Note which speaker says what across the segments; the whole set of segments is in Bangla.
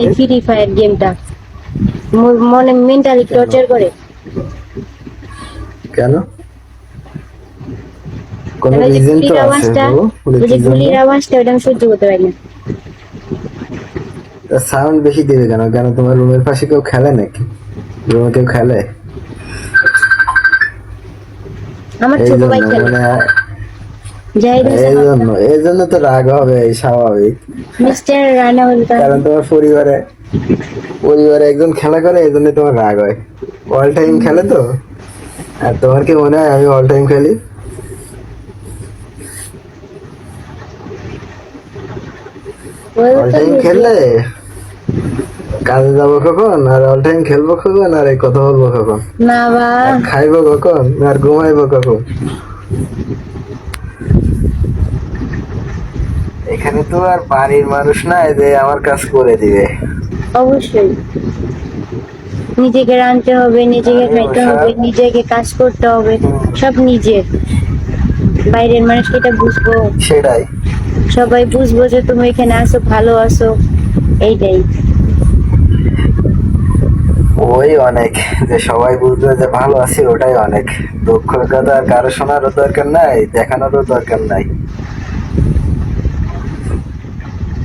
Speaker 1: এই ফ্রি ফায়ার গেমটা মনে মেন্টালি টর্চার করে।
Speaker 2: কেন? কোন
Speaker 1: ওই যে
Speaker 2: রিজন তো
Speaker 1: গুলির
Speaker 2: আছে
Speaker 1: আওয়াজটা,
Speaker 2: গো?
Speaker 1: ওই যে গুলির আওয়াজটা ওটা আমি সহ্য করতে পারি না।
Speaker 2: সাউন্ড বেশি দিবে কেন? কেন তোমার রুমের পাশে কেউ খেলে নাকি? রুমে কেউ খেলে?
Speaker 1: আমার
Speaker 2: এই
Speaker 1: ছোট ভাই
Speaker 2: জন্য
Speaker 1: খেলে,
Speaker 2: মানে
Speaker 1: জাহিদ হোসেন
Speaker 2: এই জন্য তো রাগ হবে, স্বাভাবিক।
Speaker 1: মিস্টার রানা হল তার।
Speaker 2: কারণ তোমার পরিবারে একজন খেলা করে, এই জন্য তোমার রাগ হয়। অল টাইম খেলে তো। আর তোমার কি মনে হয় আমি অল টাইম খেলি?
Speaker 1: ওই
Speaker 2: অল
Speaker 1: তো
Speaker 2: টাইম খেললে কাজে যাবো কখন, আর অল টাইম খেলবো কখন, আর এই কথা বলবো কখন,
Speaker 1: না বা
Speaker 2: আর খাইবো কখন, আর ঘুমাইবো কখন? এখানে তো আর বাড়ির মানুষ নাই যে আমার কাজ করে দিবে।
Speaker 1: অবশ্যই নিজেকে রাঁধতে হবে, নিজেকে
Speaker 2: আমি
Speaker 1: খাইতে
Speaker 2: বসা
Speaker 1: হবে, নিজেকে কাজ করতে হবে, সব নিজের। বাইরের মানুষকে এটা বুঝবো,
Speaker 2: সেটাই।
Speaker 1: সবাই বুঝবো যে তুমি এখানে আসো, ভালো আছো, এইটাই।
Speaker 2: ওই অনেক, যে সবাই বুঝবে যে ভালো আছি, ওটাই অনেক। দুঃখের কথা আর কারো শোনারও দরকার নাই, দেখানোরও দরকার নাই।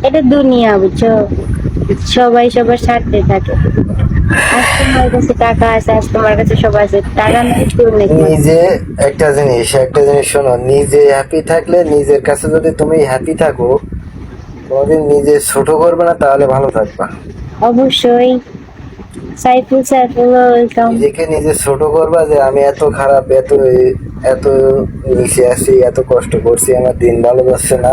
Speaker 1: এটা দুনিয়া, বুঝছো? সবাই সবার স্বার্থে থাকে। আজ তোমার কাছে টাকা আছে, আজ তোমার কাছে সব আছে, টাকা নাই কেউ নেই তোমার।
Speaker 2: নিজে একটা জিনিস শোনো, নিজে হ্যাপি থাকলে, নিজের কাছে যদি তুমি হ্যাপি থাকো, কোনোদিন নিজে ছোট করবে না, তাহলে ভালো থাকবা।
Speaker 1: অবশ্যই। সাইফুল ওয়েলকাম।
Speaker 2: নিজেকে নিজে ছোট করবা যে আমি এত খারাপ, এত নিচে আছি, এত কষ্ট করছি, আমার দিন ভালো যাচ্ছে না,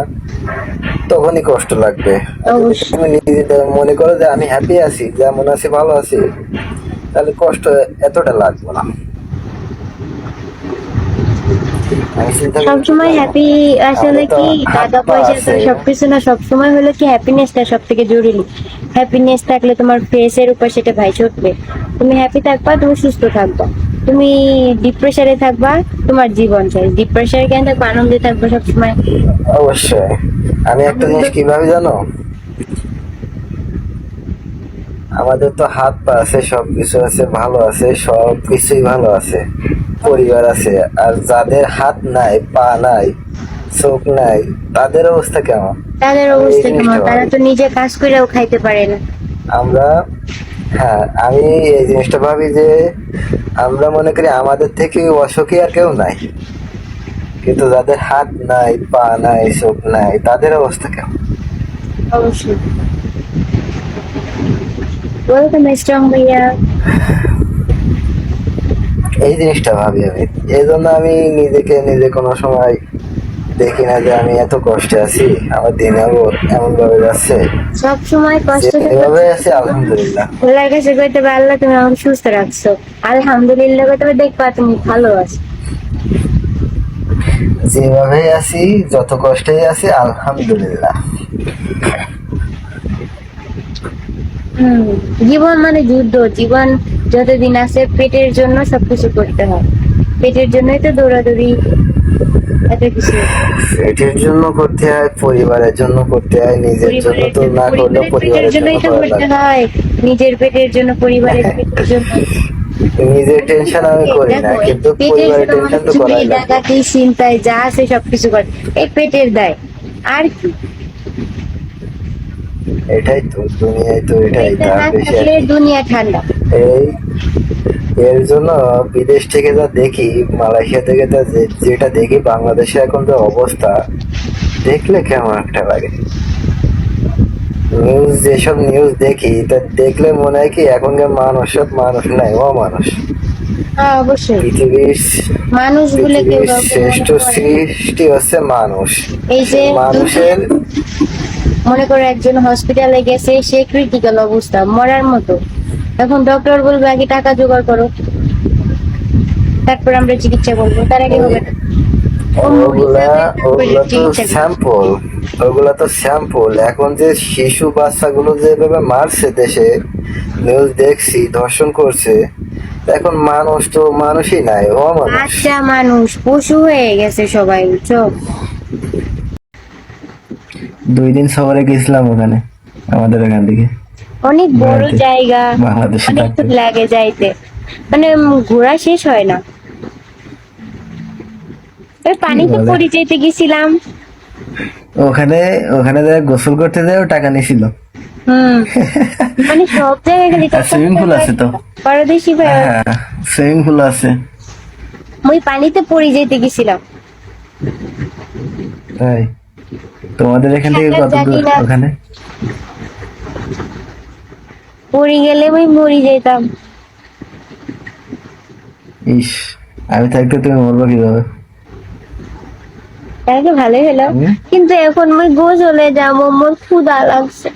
Speaker 2: তখনই কষ্ট লাগবে। আর যদি
Speaker 1: অবশ্যই।
Speaker 2: তুমি নিজে মনে করো যে আমি হ্যাপি আছি, যেমন আছি ভালো আছি, তাহলে কষ্ট এতটা লাগবে না। আমি চিন্তা করি কি
Speaker 1: সবসময়
Speaker 2: জানো,
Speaker 1: হ্যাপি আসলে
Speaker 2: আমাদের তো
Speaker 1: কি
Speaker 2: হাত
Speaker 1: টাকা
Speaker 2: পা
Speaker 1: পয়সা তো
Speaker 2: আছে।
Speaker 1: সবকিছু না, সবসময় হলো কি হ্যাপিনেসটা সব থেকে জরুরি। হ্যাপিনেস থাকলে তোমার ফেসের উপর সেটা ভাই উঠবে। তুমি হ্যাপি থাকবা, তুমি সুস্থ থাকবা। তুমি ডিপ্রেশনে থাকবা, তোমার জীবন চাই। ডিপ্রেশনে কেন থাকবা, আনন্দে থাকবা সবসময়।
Speaker 2: অবশ্যই। আমি একটা
Speaker 1: আনন্দ।
Speaker 2: জিনিস কিভাবে জানো, আমাদের তো হাত পা আছে, সবকিছু আছে, ভালো আছে, সবকিছুই ভালো আছে, পরিবার আছে। আর যাদের হাত নাই, পা নাই, চোখ নাই, তাদের অবস্থা কেমন?
Speaker 1: তাদের
Speaker 2: আমি এই
Speaker 1: অবস্থা কেমন?
Speaker 2: জিনিসটা
Speaker 1: তারা
Speaker 2: ভাবি।
Speaker 1: তো নিজে কাজ করেও খাইতে পারে না।
Speaker 2: আমরা, হ্যাঁ, আমি এই জিনিসটা ভাবি যে আমরা মনে করি আমাদের থেকে অসুখী আর কেউ নাই, কিন্তু যাদের হাত নাই, পা নাই, চোখ নাই, তাদের অবস্থা কেমন?
Speaker 1: অবশ্যই। ওয়েলকাম স্ট্রং ভাইয়া।
Speaker 2: এই জিনিসটা ভাবি আমি। এই জন্য আমি নিজেকে নিজে কোনো সময় দেখি না যে আমি এত কষ্টে আছি, আমার দিন এমন ভাবে যাচ্ছে।
Speaker 1: সব সময় কষ্ট থাকলে
Speaker 2: যেভাবে আছি আলহামদুলিল্লাহ।
Speaker 1: আল্লাহর কাছে কইতে হবে, আল্লাহ তুমি আমাকে সুস্থ রাখছো। আলহামদুলিল্লাহ কইতে হবে, দেখবা তুমি ভালো আছো।
Speaker 2: যেভাবে আছি, যত কষ্টেই আছি, আলহামদুলিল্লাহ।
Speaker 1: হম। জীবন মানে যুদ্ধ। জীবন যতদিন আছে পেটের জন্য সবকিছু করতে হয়। পেটের জন্যই তো দৌড়াদৌড়ি, এত কিছু।
Speaker 2: এটির জন্য করতে হয়, পরিবারের জন্য করতে হয়, নিজের জন্য
Speaker 1: পরিবারের
Speaker 2: তো
Speaker 1: জন্য,
Speaker 2: না করলেও
Speaker 1: পরিবারের পেটের
Speaker 2: পরিবারের জন্য
Speaker 1: জন্যই তো
Speaker 2: করা
Speaker 1: করতে
Speaker 2: লাগবে।
Speaker 1: হয়। নিজের পেটের জন্য, পরিবারের পেটের জন্য।
Speaker 2: নিজের টেনশন আমি করি না,
Speaker 1: দেখো এই
Speaker 2: কিন্তু
Speaker 1: পেটের
Speaker 2: পরিবারের
Speaker 1: জন্য
Speaker 2: টেনশন
Speaker 1: মানুষ
Speaker 2: তো
Speaker 1: চুরি
Speaker 2: করাই লাগবে।
Speaker 1: ডাকাতি চিন্তায় যা আছে সবকিছু করে, এই পেটের দায়। আর কি?
Speaker 2: এটাই তো দুনিয়ায়, তো এটাই
Speaker 1: পেটটা
Speaker 2: তার
Speaker 1: না
Speaker 2: বেশি আর
Speaker 1: থাকলে
Speaker 2: কি।
Speaker 1: দুনিয়া ঠান্ডা।
Speaker 2: এই এর জন্য বিদেশ থেকে যা দেখি, মালয়েশিয়া থেকে তা যেটা দেখি, বাংলাদেশে এখন যে অবস্থা, দেখলে কেমন একটা লাগে। যেসব নিউজ দেখি, তা দেখলে মনে হয় কি এখনকার মানুষ সব মানুষ নাই, অমানুষ।
Speaker 1: হ্যাঁ অবশ্যই।
Speaker 2: পৃথিবীর
Speaker 1: মানুষ বলে কেউ
Speaker 2: পৃথিবীর
Speaker 1: কাউকে মনে
Speaker 2: শ্রেষ্ঠ
Speaker 1: করে না।
Speaker 2: সৃষ্টি হচ্ছে মানুষ।
Speaker 1: এই যে
Speaker 2: সেই মানুষের
Speaker 1: মনে করো একজন হসপিটালে গেছে, সে ক্রিটিক্যাল অবস্থা, মরার মতো। এখন ডক্টর বলবে আগে টাকা জোগাড় করো, তারপর আমরা চিকিৎসা করবো, তার আগে
Speaker 2: ওই
Speaker 1: হবে না। ও মরে
Speaker 2: ওগুলা
Speaker 1: যাবে, তারপরে
Speaker 2: ওগুলা তো
Speaker 1: চিকিৎসা করবো।
Speaker 2: স্যাম্পল, এখন যে শিশু বাচ্চাগুলো যেভাবে মারছে দেশে, নিউজ দেখছি, ধর্ষণ করছে, এখন মানুষ তো মানুষই নাই, অমানুষ।
Speaker 1: বাচ্চা মানুষ পশু হয়ে গেছে সবাই, বুঝছো?
Speaker 2: 2 দিন সফরে গেছিলাম ওখানে, আমাদের এখান থেকে।
Speaker 1: অনেক বড়
Speaker 2: ঘুরাইতে?
Speaker 1: জায়গা,
Speaker 2: বাংলাদেশে
Speaker 1: অনেক
Speaker 2: থাকতে?
Speaker 1: দূর লাগে যাইতে, মানে ঘোরা শেষ হয় না। ওই
Speaker 2: কি
Speaker 1: পানিতে
Speaker 2: বলে?
Speaker 1: পড়ে যেতে গেছিলাম।
Speaker 2: ওখানে ওখানে যারা গোসল করতে যায় টাকা নিছিল।
Speaker 1: হুম, মানে সব জায়গায় খালি
Speaker 2: আর সুইমিং পুল আছে তো।
Speaker 1: পারদেশি ভাই।
Speaker 2: হ্যাঁ, সুইমিং পুল আছে।
Speaker 1: ওই পানিতে পড়ে যেতে গেছিলাম।
Speaker 2: তাই? তোমাদের এখান থেকে
Speaker 1: সাঁতার
Speaker 2: কত
Speaker 1: জানি
Speaker 2: দূর
Speaker 1: না,
Speaker 2: ওখানে?
Speaker 1: পড়ে গেলে আমি মরে যেতাম।
Speaker 2: ইস, আমি থাকতে তুমি মরবো কিভাবে?
Speaker 1: তাহলে ভালোই হলো,
Speaker 2: হুম?
Speaker 1: কিন্তু এখন আমি গোসলে যাবো, মোর ক্ষুধা লাগছে।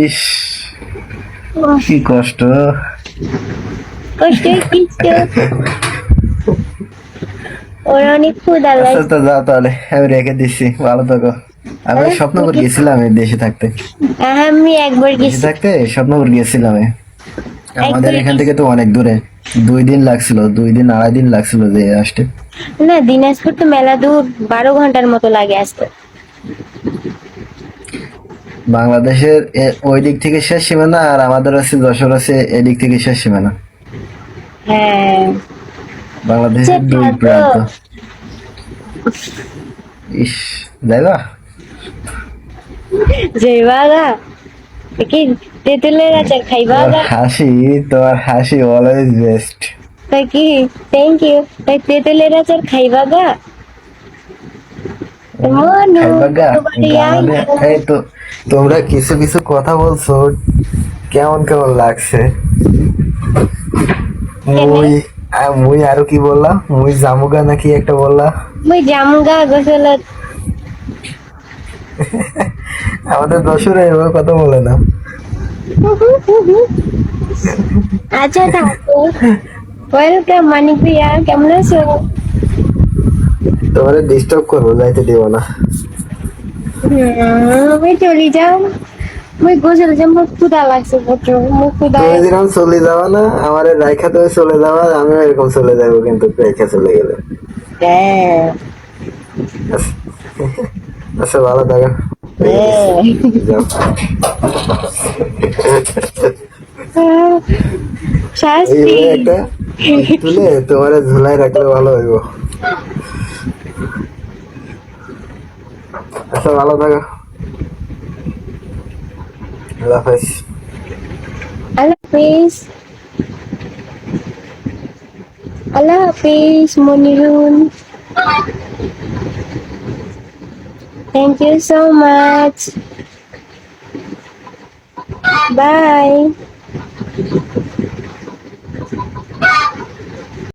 Speaker 2: ইস,
Speaker 1: উফ,
Speaker 2: কি কষ্ট।
Speaker 1: কষ্টের কিছু, ওর অনেক ক্ষুধা
Speaker 2: আচ্ছা
Speaker 1: লাগছে।
Speaker 2: তো যাও তাহলে, আমি রেখে দিচ্ছি, ভালো থাকো। আমি স্বপ্ন করে গেছিলাম এই দেশে থাকতে।
Speaker 1: আমি একবার
Speaker 2: দেশে
Speaker 1: গেছি,
Speaker 2: থাকতে স্বপ্ন করে গেছিলাম আমাদের
Speaker 1: একবার
Speaker 2: এখান
Speaker 1: গেছি।
Speaker 2: থেকে তো অনেক দূরে। 2 দিন লাগছিল, 2 দিন 2.5 দিন লাগছিল যে আসতে।
Speaker 1: না, দিনাজপুর তো মেলা দূর, 12 ঘন্টার মতো লাগে আসতে।
Speaker 2: বাংলাদেশের ওই দিক থেকে শেষ সীমানা, আর আমাদের আছে যশোর আছে এদিক থেকে শেষ সীমানা।
Speaker 1: হ্যাঁ,
Speaker 2: বাংলাদেশের দুই
Speaker 1: সেটা তো।
Speaker 2: প্রান্ত। ইস, যাইবা?
Speaker 1: যাইবাগা কি, তেঁতুলের আচার
Speaker 2: তোমার
Speaker 1: খাইবাগা?
Speaker 2: হাসি, তোমার হাসি অলওয়েজ বেস্ট।
Speaker 1: তাই কি, থ্যাংক ইউ। তাই তেঁতুলের আচার খাইবাগা? মনু,
Speaker 2: খাইবা গা?
Speaker 1: তোমার
Speaker 2: গানা দে। এই তো, তোমরা কিছু কিছু কথা বলছো, কেমন কেমন লাগছে। মুই মুই আরো কি বললাম, মুই জামুগা নাকি একটা বললা।
Speaker 1: মুই জামুগা গোসলত।
Speaker 2: আমাদের দোসরে এভাবে কথা বলে না।
Speaker 1: আচ্ছা থাকো, ওয়েলকাম মানিক ভাইয়া, কেমন আছো?
Speaker 2: তোমারে ডিস্টার্ব করবো, যাইতে দিব না।
Speaker 1: মুই চলে যাও, মুই গোসল যাও, মুখ ক্ষুধা লাগছে প্রচুর, মুখ
Speaker 2: তুমি
Speaker 1: ক্ষুধায়।
Speaker 2: যেরকম চলে যাবা না, আমার রাইখা তুমি চলে যাবা, আমিও এরকম চলে যাবো কিন্তু রাইখা চলে গেলে।
Speaker 1: হ্যাঁ,
Speaker 2: আচ্ছা, আচ্ছা, ভালো থাকো।
Speaker 1: হ্যাঁ।
Speaker 2: যাও।
Speaker 1: শাস্তি।
Speaker 2: এইভাবে একটা তুলে তোমার ঝুলাই রাখলে ভালো হইব। আচ্ছা, ভালো থাকো। আল্লাহ হাফেজ।
Speaker 1: আল্লাহ হাফিজ, আল্লাহ হাফিজ Monirun, thank you so much, by.